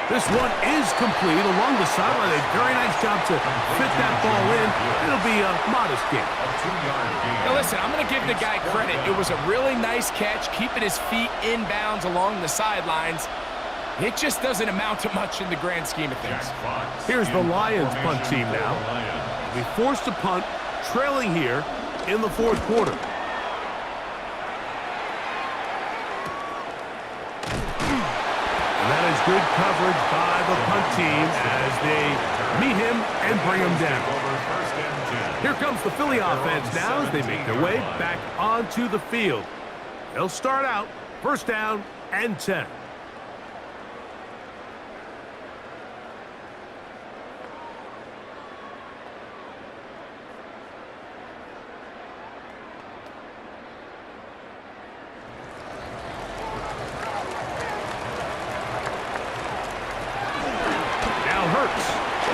S1: This one is complete along the sideline. A very nice job to fit that ball in. It'll be a modest gain.
S2: Now listen, I'm going to give the guy credit. It was a really nice catch, keeping his feet inbounds along the sidelines. It just doesn't amount to much in the grand scheme of things.
S1: Here's the Lions punt team now. We forced to punt, trailing here in the 4th quarter. good coverage by the punt team as they meet him and bring him down. Here comes the Philly offense now as they make their way back onto the field. They'll start out first down and 10.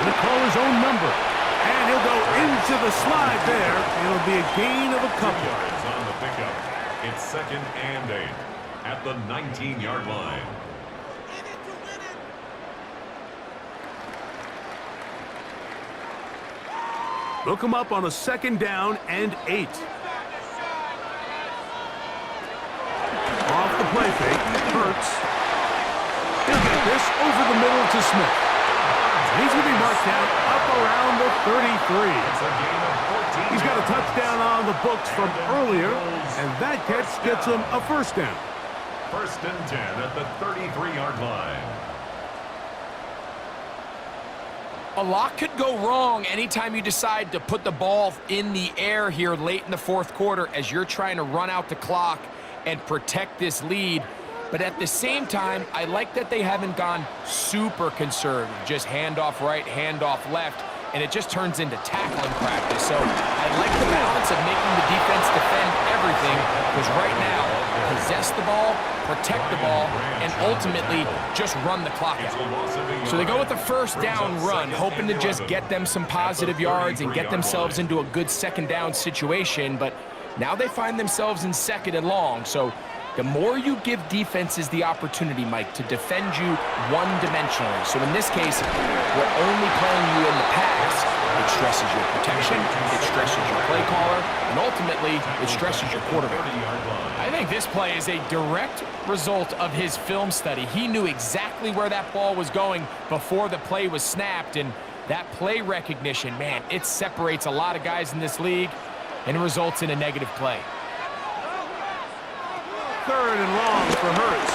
S1: Gonna call his own number, and he'll go into the slide there. It'll be a gain of a couple.
S3: Yards on the pickup. It's 2nd and 8 at the 19-yard line.
S1: They'll come up on a 2nd down and 8. Off the play fake, Hurts. He'll get this over the middle to Smith. He's going to be marked down up around the 33. He's got a touchdown on the books from earlier, and that catch gets him a first down.
S3: 1st and 10 at the 33-yard line.
S2: A lot could go wrong anytime you decide to put the ball in the air here late in the 4th quarter as you're trying to run out the clock and protect this lead. But at the same time, I like that they haven't gone super conservative. Just handoff right, handoff left, and it just turns into tackling practice. So I like the balance of making the defense defend everything, because right now, possess the ball, protect the ball, and ultimately just run the clock out. So they go with the first down run, hoping to just get them some positive yards and get themselves into a good 2nd down situation. But now they find themselves in 2nd and long. So the more you give defenses the opportunity, Mike, to defend you one-dimensionally. So in this case, we're only playing you in the pass. It stresses your protection, it stresses your play caller, and ultimately, it stresses your quarterback. I think this play is a direct result of his film study. He knew exactly where that ball was going before the play was snapped, and that play recognition, man, it separates a lot of guys in this league and results in a negative play.
S1: 3rd and long for Hurts.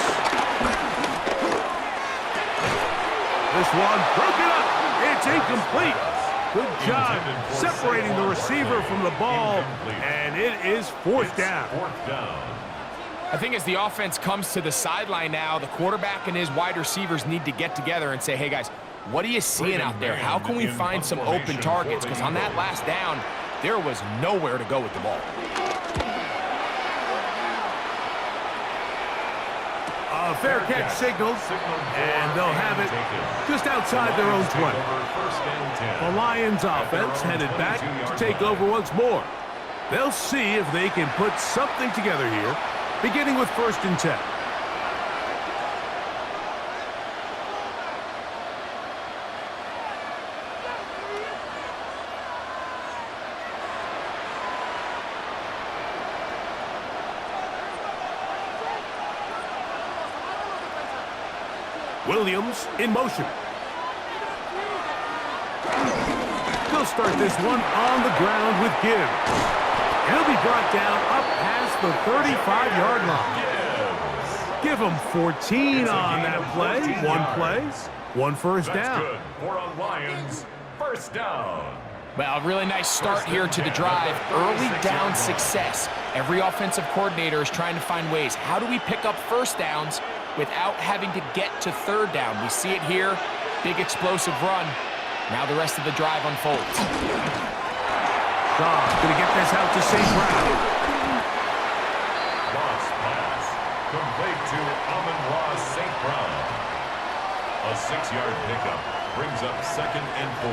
S1: This one broken up. It's incomplete. Good job separating the receiver from the ball, and it is 4th down.
S2: I think as the offense comes to the sideline now, the quarterback and his wide receivers need to get together and say, hey, guys, what are you seeing out there? How can we find some open targets? Because on that last down, there was nowhere to go with the ball.
S1: A fair catch signals, and they'll have it just outside their own 20. The Lions offense headed back to take over once more. They'll see if they can put something together here, beginning with 1st and 10. Williams in motion. They'll start this one on the ground with Gibbs. He'll be brought down up past the 35-yard line. Give him 14 on that play. One first down.
S3: That's good for a Lions first down.
S2: Well, really nice start here to the drive. Early down success. Every offensive coordinator is trying to find ways. How do we pick up first downs without having to get to 3rd down? We see it here. Big explosive run. Now the rest of the drive unfolds.
S1: Goff going to get this out to St. Brown.
S3: Lost pass. Complete to Amon-Ra St. Brown. A 6-yard pickup brings up 2nd and 4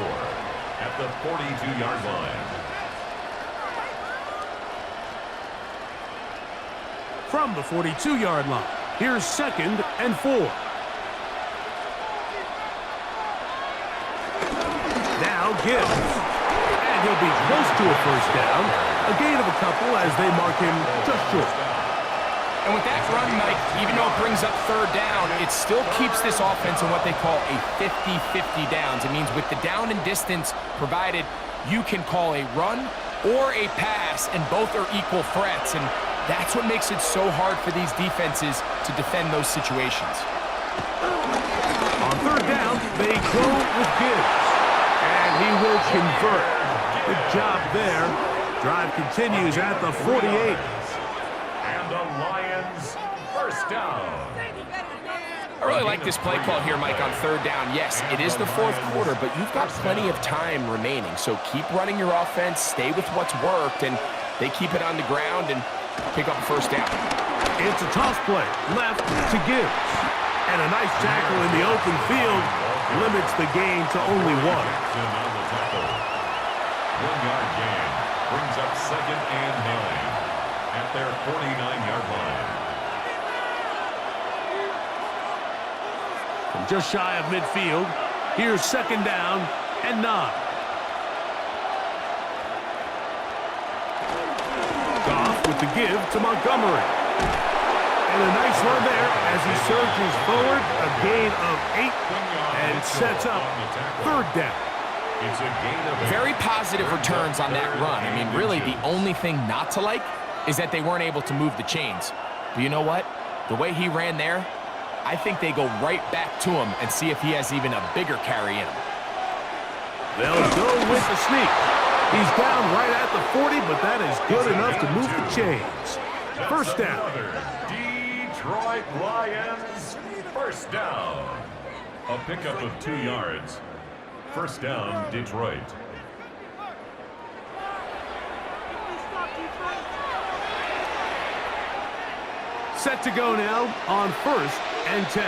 S3: at the 42-yard line.
S1: From the 42-yard line, here's 2nd and 4. Now Gibbs. And he'll be close to a first down. A gain of a couple as they mark him just short.
S2: And with that run, Mike, even though it brings up 3rd down, it still keeps this offense in what they call a 50-50 downs. It means with the down and distance provided, you can call a run or a pass, and both are equal threats. And that's what makes it so hard for these defenses to defend those situations.
S1: They go with Gibbs, and he will convert. Good job there. Drive continues at the 48.
S3: And the Lions first down.
S2: I really like this play call here, Mike, on third down. Yes, it is the fourth quarter, but you've got plenty of time remaining. So keep running your offense, stay with what's worked, and they keep it on the ground and pick up a first down.
S1: It's a toss play, left to Gibbs. And a nice tackle in the open field limits the gain to only one.
S3: 1-yard gain brings up 2nd and 9 at their 49-yard line.
S1: From just shy of midfield, here's 2nd down and 9. Goff with the give to Montgomery. And a nice run there as he surges forward, a gain of 8, and sets up 3rd down.
S3: It's a gain of 8.
S2: Very positive returns on that run. I mean, really, the only thing not to like is that they weren't able to move the chains. But you know what? The way he ran there, I think they go right back to him and see if he has even a bigger carry in him.
S1: They'll go with the sneak. He's down right at the 40, but that is good enough to move the chains. First down.
S3: Detroit Lions, first down. A pickup of 2 yards. First down, Detroit.
S1: Set to go now on 1st and 10.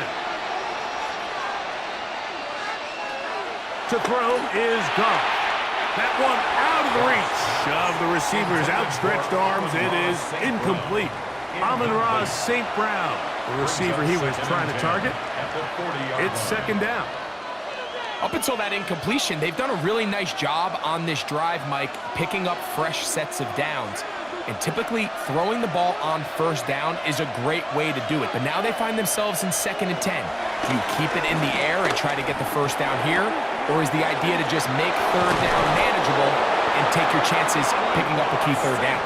S1: To throw is Goff. That one out of the reach of the receiver's outstretched arms. It is incomplete. Amon-Ra St. Brown, the receiver he was trying to target. It's 2nd down.
S2: Up until that incompletion, they've done a really nice job on this drive, Mike, picking up fresh sets of downs. And typically, throwing the ball on 1st down is a great way to do it. But now they find themselves in 2nd and 10. Do you keep it in the air and try to get the 1st down here? Or is the idea to just make 3rd down manageable and take your chances picking up a key 3rd down?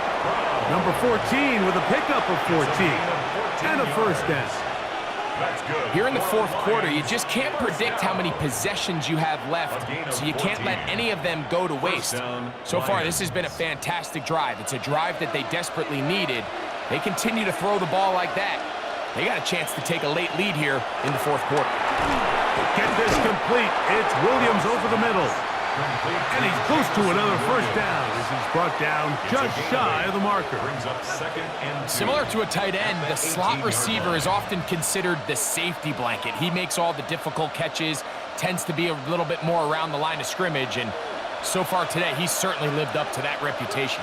S1: Number 14 with a pickup of 14 and a 1st down.
S2: Here in the 4th quarter, you just can't predict how many possessions you have left, so you can't let any of them go to waste. So far, this has been a fantastic drive. It's a drive that they desperately needed. They continue to throw the ball like that. They got a chance to take a late lead here in the 4th quarter.
S1: Get this complete. It's Williams over the middle. And he's close to another 1st down as he's brought down just shy of the marker.
S2: Similar to a tight end, the slot receiver is often considered the safety blanket. He makes all the difficult catches, tends to be a little bit more around the line of scrimmage, and so far today, he's certainly lived up to that reputation.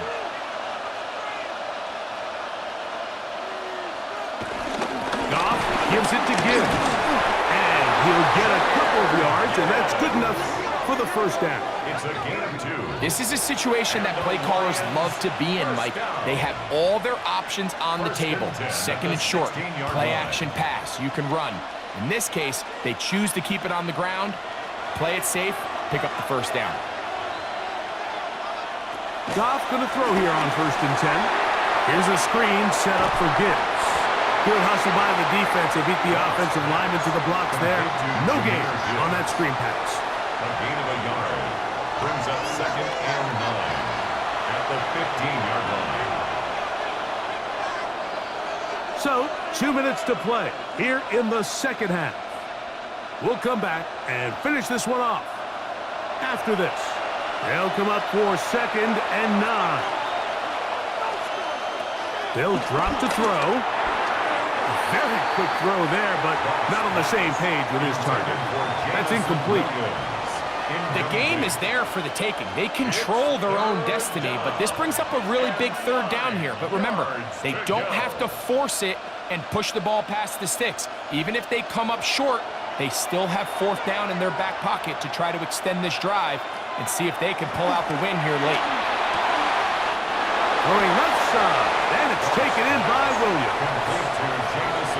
S1: Goff gives it to Gibbs. And he'll get a couple of yards, and that's good enough for the 1st down.
S3: It's a gain of 2.
S2: This is a situation that play callers love to be in, Mike. They have all their options on the table. 2nd and short, play action pass, you can run. In this case, they choose to keep it on the ground, play it safe, pick up the 1st down.
S1: Goff going to throw here on 1st and 10. Here's a screen set up for Gibbs. Good hustle by the defense. They beat the offensive lineman to the blocks there. No gain on that screen pass.
S3: A gain of a yard brings up 2nd and 9 at the 15-yard line.
S1: So, 2 minutes to play here in the 2nd half. We'll come back and finish this one off. After this, they'll come up for 2nd and 9. They'll drop to throw. Very quick throw there, but not on the same page with his target. That's incomplete.
S2: The game is there for the taking. They control their own destiny, but this brings up a really big 3rd down here. But remember, they don't have to force it and push the ball past the sticks. Even if they come up short, they still have 4th down in their back pocket to try to extend this drive and see if they can pull out the win here late.
S1: Going left side, and it's taken in by Williams.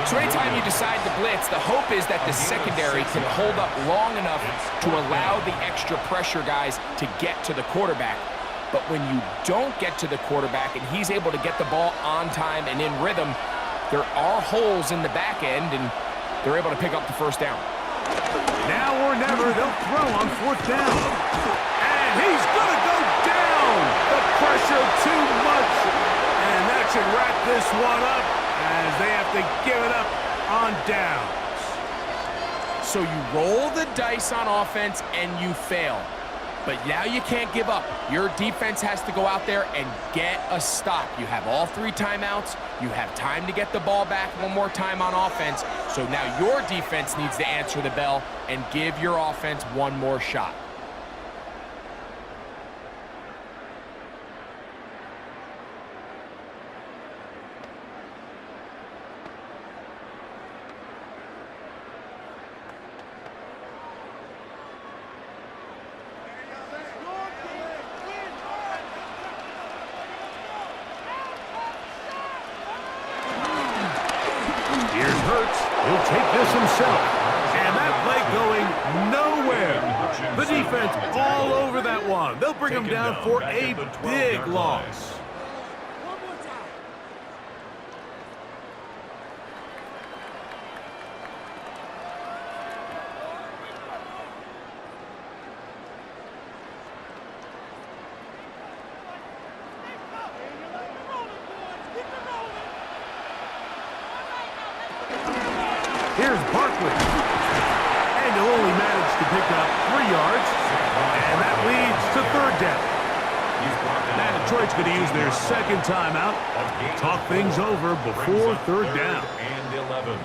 S2: So anytime you decide to blitz, the hope is that the secondary can hold up long enough to allow the extra pressure guys to get to the quarterback. But when you don't get to the quarterback and he's able to get the ball on time and in rhythm, there are holes in the back end, and they're able to pick up the 1st down.
S1: Now or never, they'll throw on 4th down. And he's going to go down. The pressure too much. And that should wrap this one up as they have to give it up on downs.
S2: So you roll the dice on offense and you fail. But now you can't give up. Your defense has to go out there and get a stop. You have all 3 timeouts. You have time to get the ball back one more time on offense. So now your defense needs to answer the bell and give your offense one more shot.
S1: Here's Hurts. He'll take this himself. And that play going nowhere. The defense all over that one. They'll bring him down for a big loss. Here's Barkley. And he'll only manage to pick up 3 yards. And that leads to 3rd down. Now Detroit's going to use their 2nd timeout. Talk things over before 3rd down.
S3: And 11.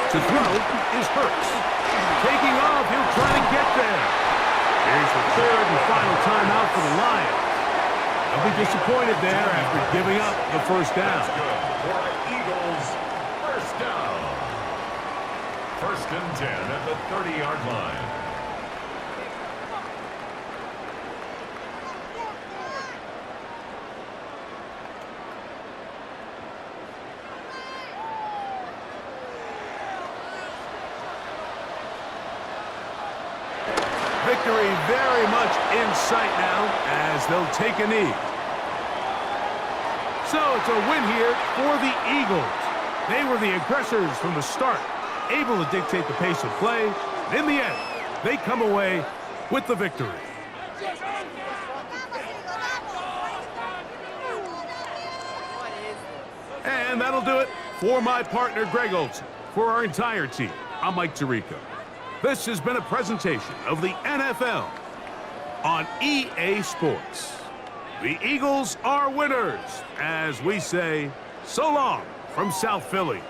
S1: To throw is Hurts. Taking off, he'll try to get there. Here's the 3rd and final timeout for the Lions. They'll be disappointed there after giving up the 1st down.
S3: That's good for the Eagles. 1st down. 1st and 10 at the 30-yard line.
S1: Victory very much in sight now as they'll take a knee. So it's a win here for the Eagles. They were the aggressors from the start, able to dictate the pace of play. And in the end, they come away with the victory. And that'll do it for my partner, Greg Olson. For our entire team, I'm Mike Tirico. This has been a presentation of the NFL on EA Sports. The Eagles are winners, as we say, so long from South Philly.